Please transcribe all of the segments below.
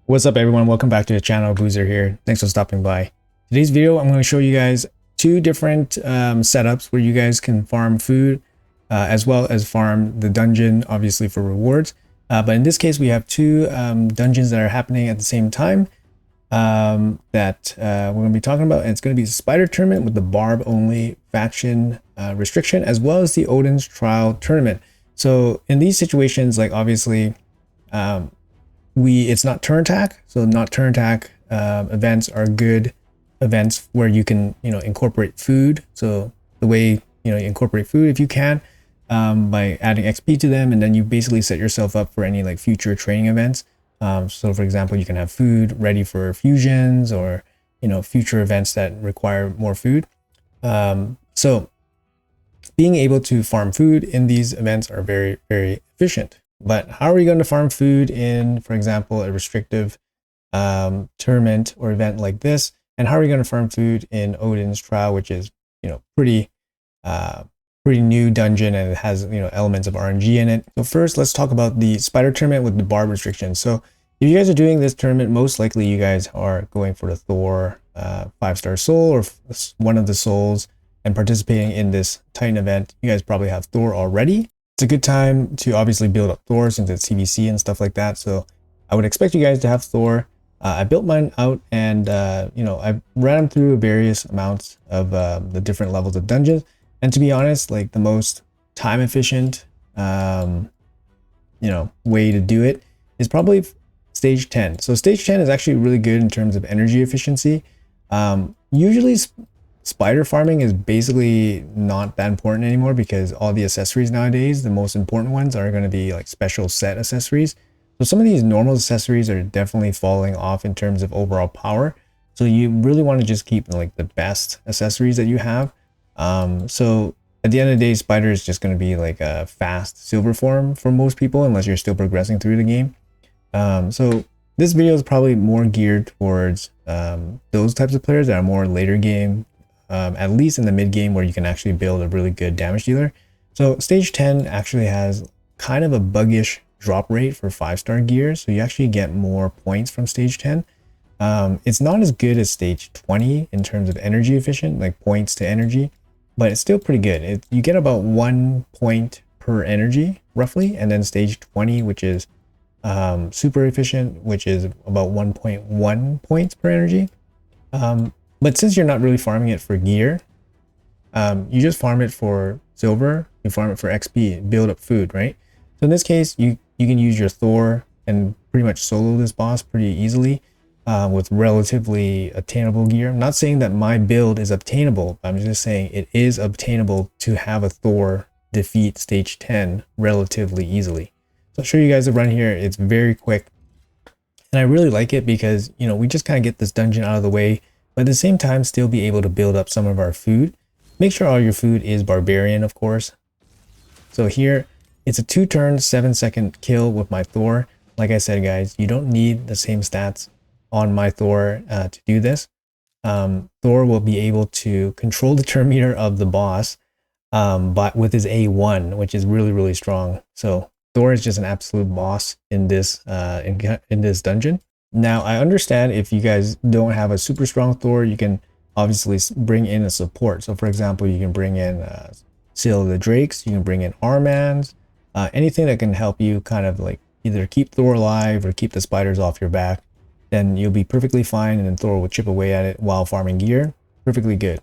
What's up everyone, welcome back to the channel. Boozer here. Thanks for stopping by. Today's video I'm going to show you guys two different setups where you guys can farm food as well as farm the dungeon, obviously for rewards. But in this case we have two dungeons that are happening at the same time that we're going to be talking about, and it's going to be the Spider Tournament with the Barb only faction restriction, as well as the Odin's Trial Tournament. So in these situations, like obviously it's not turn attack, so not turn attack events are good events where you can incorporate food. So the way you incorporate food, if you can, by adding XP to them, and then you basically set yourself up for any like future training events. So for example, you can have food ready for fusions or future events that require more food. So being able to farm food in these events are very, very efficient. But how are we going to farm food in, for example, a restrictive tournament or event like this? And how are we going to farm food in Odin's Trial, which is pretty new dungeon, and it has elements of RNG in it. So first, let's talk about the Spider Tournament with the Barb restriction. So if you guys are doing this tournament, most likely you guys are going for the Thor 5-star soul or one of the souls and participating in this Titan event. You guys probably have Thor already. It's a good time to obviously build up Thor since it's CVC and stuff like that. So I would expect you guys to have Thor. I built mine out, and I ran them through various amounts of the different levels of dungeons. And to be honest, like the most time efficient way to do it is probably stage 10. So stage 10 is actually really good in terms of energy efficiency. Usually spider farming is basically not that important anymore because all the accessories nowadays, the most important ones are going to be like special set accessories. So some of these normal accessories are definitely falling off in terms of overall power. So you really want to just keep like the best accessories that you have. So at the end of the day, spider is just going to be like a fast silver form for most people unless you're still progressing through the game. So this video is probably more geared towards those types of players that are more later game, at least in the mid game, where you can actually build a really good damage dealer. So stage 10 actually has kind of a buggish drop rate for 5-star gear, so you actually get more points from stage 10. It's not as good as stage 20 in terms of energy efficient, like points to energy, but it's still pretty good. You get about 1 point per energy roughly, and then stage 20, which is super efficient, which is about 1.1 points per energy. But since you're not really farming it for gear, you just farm it for silver, you farm it for XP, build up food, right? So in this case, you can use your Thor and pretty much solo this boss pretty easily with relatively attainable gear. I'm not saying that my build is obtainable, I'm just saying it is obtainable to have a Thor defeat stage 10 relatively easily. So I'll show you guys the run here. It's very quick, and I really like it because we just kind of get this dungeon out of the way, but at the same time still be able to build up some of our food. Make sure all your food is barbarian, of course. So here it's a 2-turn 7-second kill with my Thor. Like I said, guys, you don't need the same stats on my Thor to do this. Thor will be able to control the turn meter of the boss, but with his A1, which is really, really strong. So Thor is just an absolute boss in this in this dungeon. Now, I understand if you guys don't have a super strong Thor, you can obviously bring in a support. So for example, you can bring in Seal of the Drakes, you can bring in Armans, anything that can help you kind of like either keep Thor alive or keep the spiders off your back. Then you'll be perfectly fine, and then Thor will chip away at it while farming gear. Perfectly good.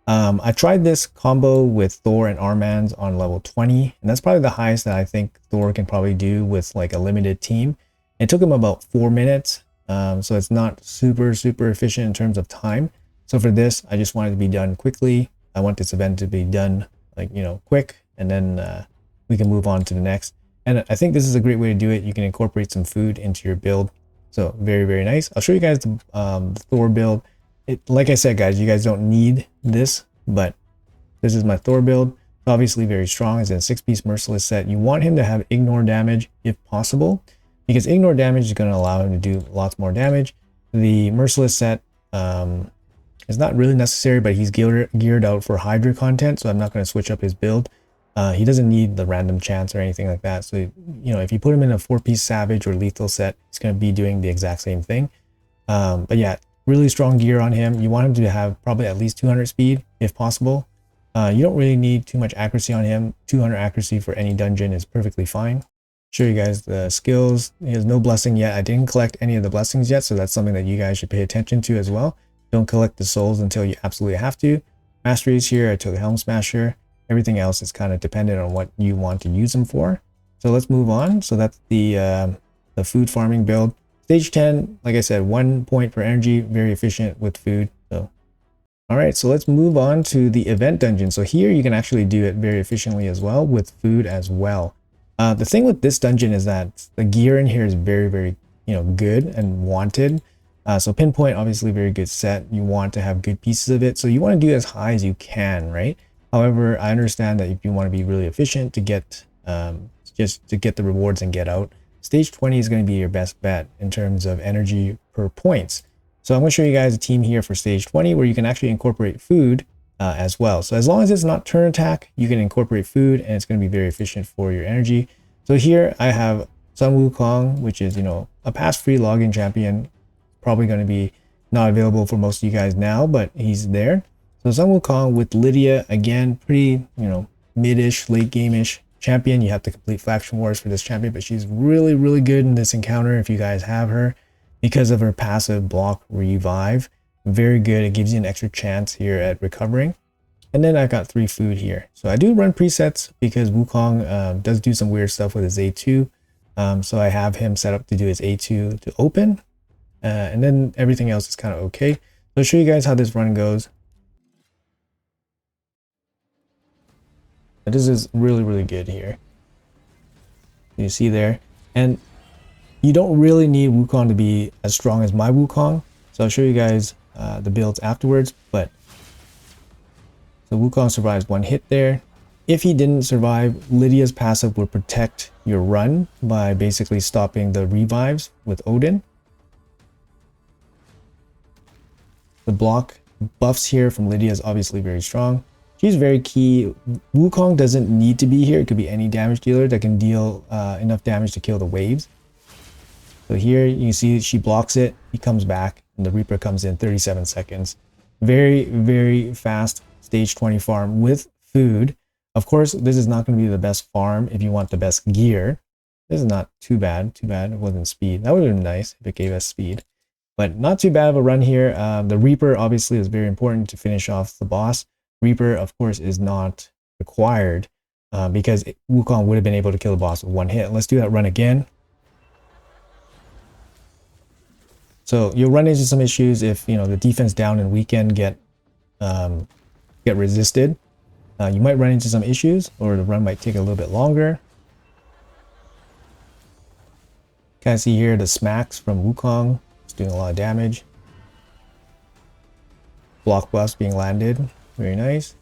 I tried this combo with Thor and Armans on level 20, and that's probably the highest that I think Thor can probably do with like a limited team. It took him about 4 minutes. So it's not super efficient in terms of time. So for this, I just want it to be done quickly. I want this event to be done like quick, and then we can move on to the next. And I think this is a great way to do it. You can incorporate some food into your build. So very, very nice. I'll show you guys the Thor build. Like I said, guys, you guys don't need this, but this is my Thor build. It's obviously very strong. It's a 6-piece merciless set. You want him to have ignore damage if possible, because ignore damage is going to allow him to do lots more damage. The merciless set is not really necessary, but he's geared out for Hydra content, so I'm not going to switch up his build. He doesn't need the random chance or anything like that. So, you know, if you put him in a 4-piece Savage or Lethal set, he's going to be doing the exact same thing. But yeah, really strong gear on him. You want him to have probably at least 200 speed if possible. You don't really need too much accuracy on him. 200 accuracy for any dungeon is perfectly fine. Show you guys the skills. He has no blessing yet. I didn't collect any of the blessings yet, so that's something that you guys should pay attention to as well. Don't collect the souls until you absolutely have to. Masteries here, I took Helm Smasher. Everything else is kind of dependent on what you want to use them for. So let's move on. So that's the food farming build. Stage 10, like I said, 1 point per energy, very efficient with food. So, all right, so let's move on to the event dungeon. So here you can actually do it very efficiently as well with food as well. The thing with this dungeon is that the gear in here is very, very, good and wanted. So pinpoint, obviously very good set. You want to have good pieces of it. So you want to do as high as you can, right? However, I understand that if you want to be really efficient to get just to get the rewards and get out, stage 20 is going to be your best bet in terms of energy per points. So I'm going to show you guys a team here for stage 20 where you can actually incorporate food as well. So as long as it's not turn attack, you can incorporate food and it's going to be very efficient for your energy. So here I have Sun Wukong, which is, a pass-free login champion. Probably going to be not available for most of you guys now, but he's there. So Sun Wukong with Lydia, again, pretty, mid-ish, late game-ish champion. You have to complete faction wars for this champion, but she's really, really good in this encounter if you guys have her because of her passive block revive. Very good. It gives you an extra chance here at recovering. And then I got 3 food here. So I do run presets because Wukong does do some weird stuff with his A2. So I have him set up to do his A2 to open. And then everything else is kind of okay. So I'll show you guys how this run goes. This is really, really good here. You see there. And you don't really need Wukong to be as strong as my Wukong. So I'll show you guys the builds afterwards. But so Wukong survives 1 hit there. If he didn't survive, Lydia's passive would protect your run by basically stopping the revives with Odin. The block buffs here from Lydia is obviously very strong. She's very key. Wukong doesn't need to be here. It could be any damage dealer that can deal enough damage to kill the waves. So here you see she blocks it. He comes back and the Reaper comes in 37 seconds. Very, very fast stage 20 farm with food. Of course, this is not going to be the best farm if you want the best gear. This is not too bad. Too bad it wasn't speed. That would have been nice if it gave us speed. But not too bad of a run here. The Reaper obviously is very important to finish off the boss. Reaper, of course, is not required because Wukong would have been able to kill the boss with 1 hit. Let's do that run again. So you'll run into some issues if the defense down and weekend get resisted. You might run into some issues, or the run might take a little bit longer. Kind of see here the smacks from Wukong. Doing a lot of damage. Block buffs being landed. Very nice.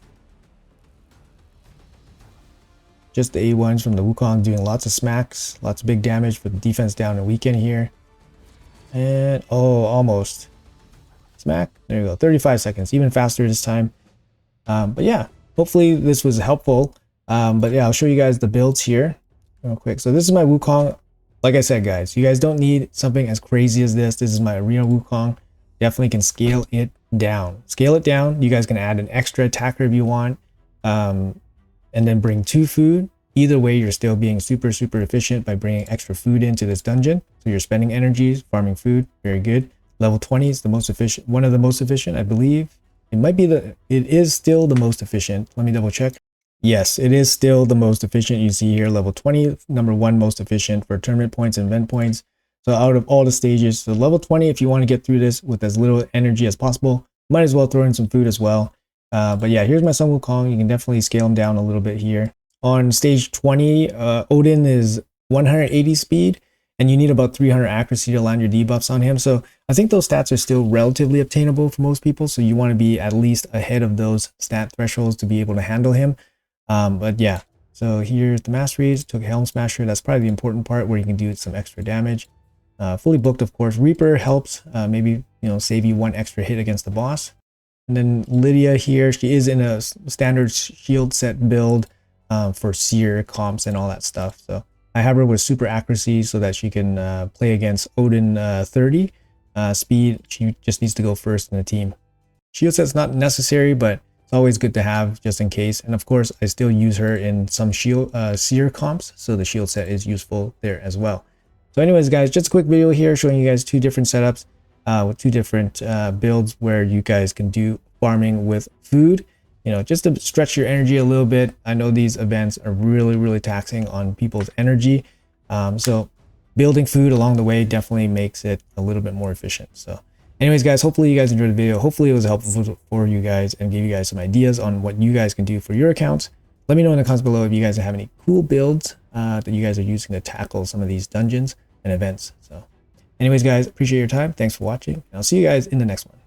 Just the A1s from the Wukong doing lots of smacks. Lots of big damage for the defense down and weekend here. And almost. Smack. There you go. 35 seconds. Even faster this time. But yeah, hopefully this was helpful. But yeah, I'll show you guys the builds here real quick. So this is my Wukong. Like I said, guys, you guys don't need something as crazy as this. This is my Arena Wukong. Definitely can scale it down. Scale it down. You guys can add an extra attacker if you want. And then bring 2 food. Either way, you're still being super, super efficient by bringing extra food into this dungeon. So you're spending energies, farming food. Very good. Level 20 is the most efficient. One of the most efficient, I believe. It is still the most efficient. Let me double check. Yes, it is still the most efficient. You see here, level 20, number 1 most efficient for tournament points and event points. So out of all the stages, so level 20, if you want to get through this with as little energy as possible, might as well throw in some food as well. But yeah, here's my Sun Wukong. You can definitely scale him down a little bit here. On stage 20, Odin is 180 speed, and you need about 300 accuracy to land your debuffs on him. So I think those stats are still relatively obtainable for most people. So you want to be at least ahead of those stat thresholds to be able to handle him. But yeah, so here's the masteries. Took Helm Smasher. That's probably the important part where you can do some extra damage. Fully booked, of course. Reaper helps maybe save you 1 extra hit against the boss. And then Lydia here, she is in a standard shield set build. for seer comps and all that stuff. So I have her with super accuracy so that she can play against Odin 30 speed. She just needs to go first in the team. Shield set's not necessary, but it's always good to have just in case. And of course, I still use her in some shield seer comps, so the shield set is useful there as well. So anyways, guys, just a quick video here showing you guys two different setups with two different builds where you guys can do farming with food. You know, just to stretch your energy a little bit. I know these events are really taxing on people's energy. So building food along the way definitely makes it a little bit more efficient. So anyways, guys, hopefully you guys enjoyed the video. Hopefully it was helpful for you guys and gave you guys some ideas on what you guys can do for your accounts. Let me know in the comments below if you guys have any cool builds that you guys are using to tackle some of these dungeons and events. So anyways, guys, appreciate your time. Thanks for watching, and I'll see you guys in the next one.